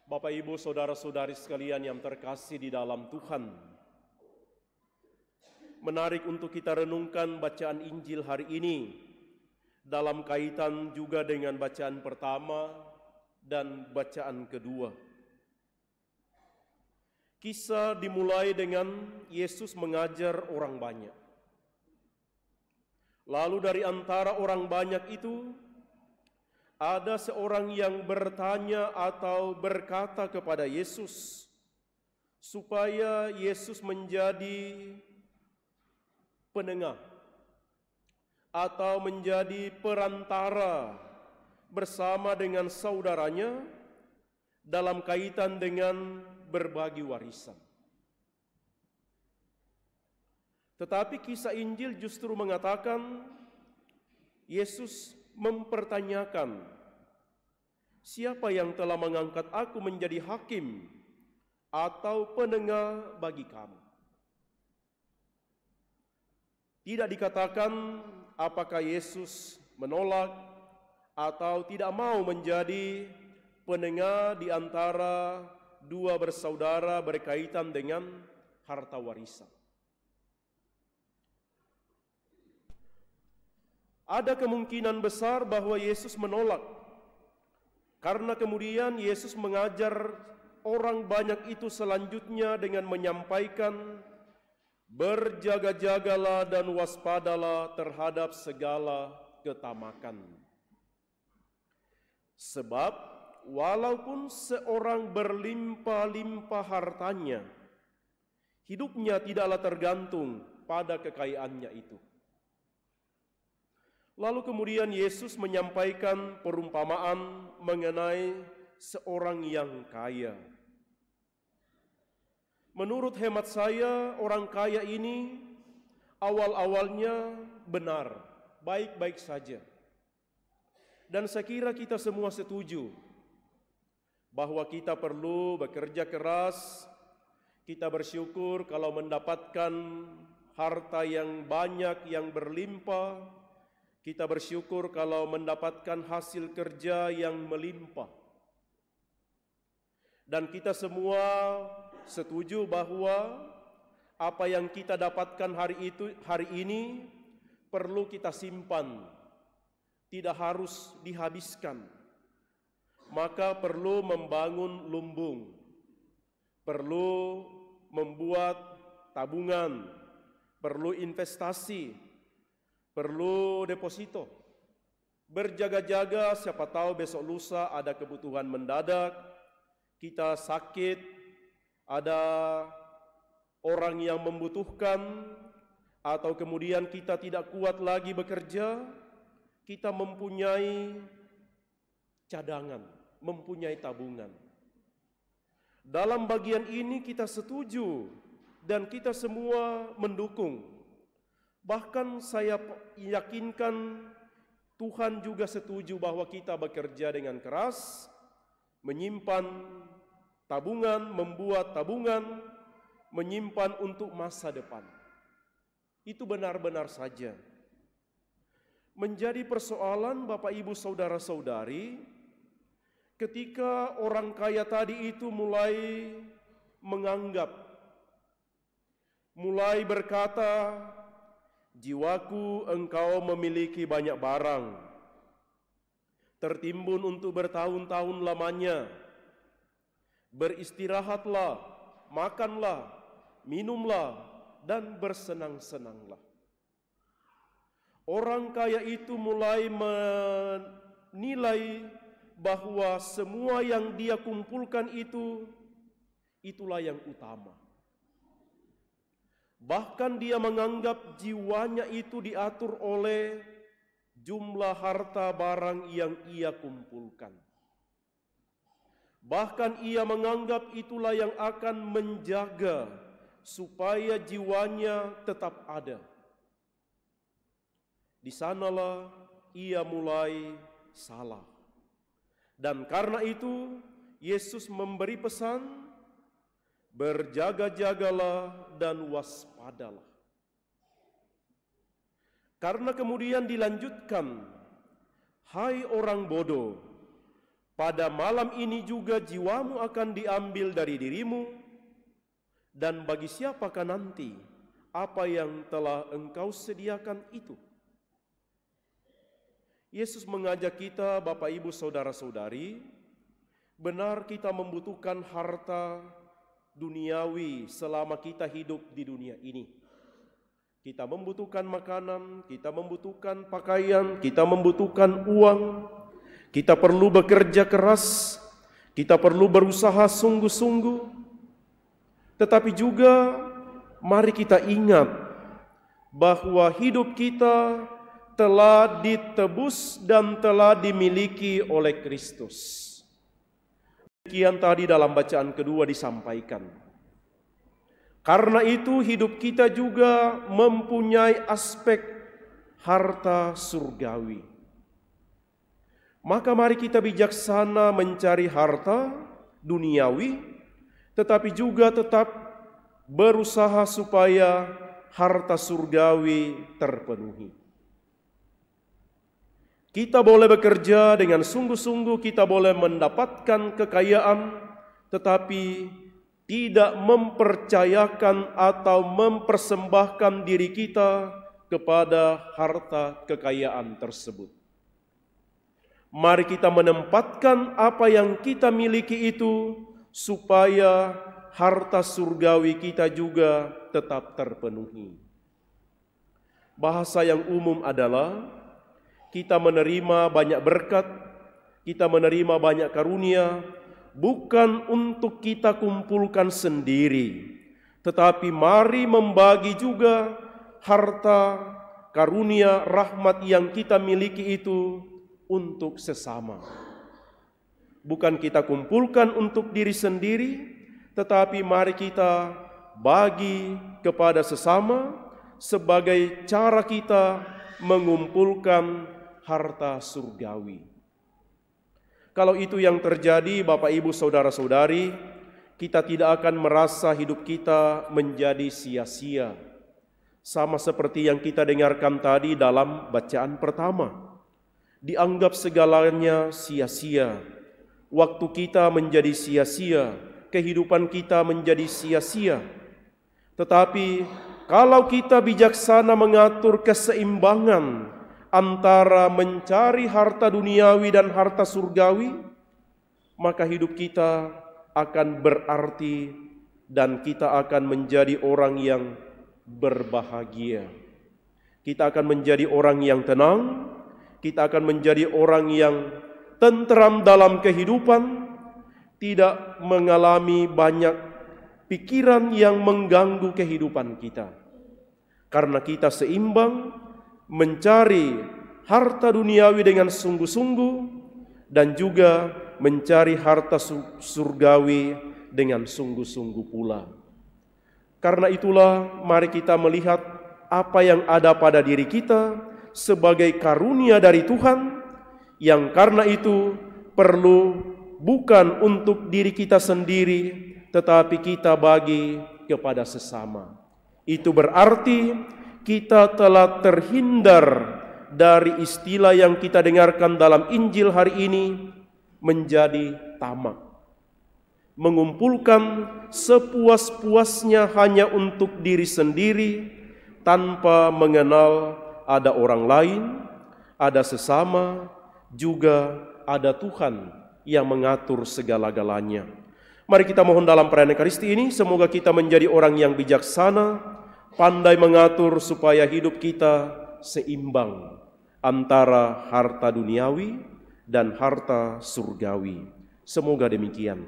Bapak, Ibu, saudara-saudari sekalian yang terkasih di dalam Tuhan, menarik untuk kita renungkan bacaan Injil hari ini dalam kaitan juga dengan bacaan pertama dan bacaan kedua. Kisah dimulai dengan Yesus mengajar orang banyak. Lalu dari antara orang banyak itu, ada seorang yang bertanya atau berkata kepada Yesus, supaya Yesus menjadi penengah atau menjadi perantara bersama dengan saudaranya dalam kaitan dengan berbagi warisan. Tetapi kisah Injil justru mengatakan Yesus mempertanyakan, siapa yang telah mengangkat aku menjadi hakim atau penengah bagi kamu? Tidak dikatakan apakah Yesus menolak atau tidak mau menjadi penengah di antara dua bersaudara berkaitan dengan harta warisan. Ada kemungkinan besar bahwa Yesus menolak, karena kemudian Yesus mengajar orang banyak itu selanjutnya dengan menyampaikan, berjaga-jagalah dan waspadalah terhadap segala ketamakan. Sebab walaupun seorang berlimpah-limpah hartanya, hidupnya tidaklah tergantung pada kekayaannya itu. Lalu kemudian Yesus menyampaikan perumpamaan mengenai seorang yang kaya. Menurut hemat saya, orang kaya ini awal-awalnya benar, baik-baik saja. Dan saya kira kita semua setuju bahwa kita perlu bekerja keras, kita bersyukur kalau mendapatkan harta yang banyak, yang berlimpah. Kita bersyukur kalau mendapatkan hasil kerja yang melimpah. Dan kita semua setuju bahwa apa yang kita dapatkan hari ini perlu kita simpan, tidak harus dihabiskan. Maka perlu membangun lumbung, perlu membuat tabungan, perlu investasi, perlu deposito. Berjaga-jaga, siapa tahu besok lusa ada kebutuhan mendadak, kita sakit, ada orang yang membutuhkan, atau kemudian kita tidak kuat lagi bekerja, kita mempunyai cadangan, mempunyai tabungan. Dalam bagian ini kita setuju dan kita semua mendukung. Bahkan saya yakinkan Tuhan juga setuju bahwa kita bekerja dengan keras, menyimpan tabungan, membuat tabungan, menyimpan untuk masa depan. Itu benar-benar saja. Menjadi persoalan Bapak Ibu saudara-saudari, ketika orang kaya tadi itu mulai menganggap, mulai berkata, jiwaku, engkau memiliki banyak barang, tertimbun untuk bertahun-tahun lamanya. Beristirahatlah, makanlah, minumlah, dan bersenang-senanglah. Orang kaya itu mulai menilai bahwa semua yang dia kumpulkan itulah yang utama. Bahkan dia menganggap jiwanya itu diatur oleh jumlah harta barang yang ia kumpulkan. Bahkan ia menganggap itulah yang akan menjaga supaya jiwanya tetap ada. Di sanalah ia mulai salah. Dan karena itu Yesus memberi pesan, berjaga-jagalah dan waspadalah. Karena kemudian dilanjutkan, hai orang bodoh, pada malam ini juga jiwamu akan diambil dari dirimu, dan bagi siapakah nanti apa yang telah engkau sediakan itu? Yesus mengajak kita, Bapak, Ibu, Saudara-saudari, benar kita membutuhkan harta duniawi selama kita hidup di dunia ini. Kita membutuhkan makanan, kita membutuhkan pakaian, kita membutuhkan uang, kita perlu bekerja keras, kita perlu berusaha sungguh-sungguh. Tetapi juga mari kita ingat bahwa hidup kita telah ditebus dan telah dimiliki oleh Kristus. Demikian tadi dalam bacaan kedua disampaikan. Karena itu hidup kita juga mempunyai aspek harta surgawi. Maka mari kita bijaksana mencari harta duniawi, tetapi juga tetap berusaha supaya harta surgawi terpenuhi. Kita boleh bekerja dengan sungguh-sungguh, kita boleh mendapatkan kekayaan, tetapi tidak mempercayakan atau mempersembahkan diri kita kepada harta kekayaan tersebut. Mari kita menempatkan apa yang kita miliki itu supaya harta surgawi kita juga tetap terpenuhi. Bahasa yang umum adalah kita menerima banyak berkat, kita menerima banyak karunia, bukan untuk kita kumpulkan sendiri, tetapi mari membagi juga harta, karunia, rahmat yang kita miliki itu untuk sesama. Bukan kita kumpulkan untuk diri sendiri, tetapi mari kita bagi kepada sesama sebagai cara kita mengumpulkan harta surgawi. Kalau itu yang terjadi, Bapak, Ibu, Saudara-saudari, kita tidak akan merasa hidup kita menjadi sia-sia. Sama seperti yang kita dengarkan tadi dalam bacaan pertama. Dianggap segalanya sia-sia. Waktu kita menjadi sia-sia, kehidupan kita menjadi sia-sia. Tetapi kalau kita bijaksana mengatur keseimbangan antara mencari harta duniawi dan harta surgawi, maka hidup kita akan berarti dan kita akan menjadi orang yang berbahagia. Kita akan menjadi orang yang tenang, kita akan menjadi orang yang tentram dalam kehidupan, tidak mengalami banyak pikiran yang mengganggu kehidupan kita. Karena kita seimbang, mencari harta duniawi dengan sungguh-sungguh, dan juga mencari harta surgawi dengan sungguh-sungguh pula. Karena itulah mari kita melihat apa yang ada pada diri kita sebagai karunia dari Tuhan, yang karena itu perlu bukan untuk diri kita sendiri, tetapi kita bagi kepada sesama. Itu berarti kita telah terhindar dari istilah yang kita dengarkan dalam Injil hari ini, menjadi tamak. Mengumpulkan sepuas-puasnya hanya untuk diri sendiri, tanpa mengenal ada orang lain, ada sesama, juga ada Tuhan yang mengatur segala-galanya. Mari kita mohon dalam perayaan Ekaristi ini, semoga kita menjadi orang yang bijaksana, pandai mengatur supaya hidup kita seimbang antara harta duniawi dan harta surgawi. Semoga demikian.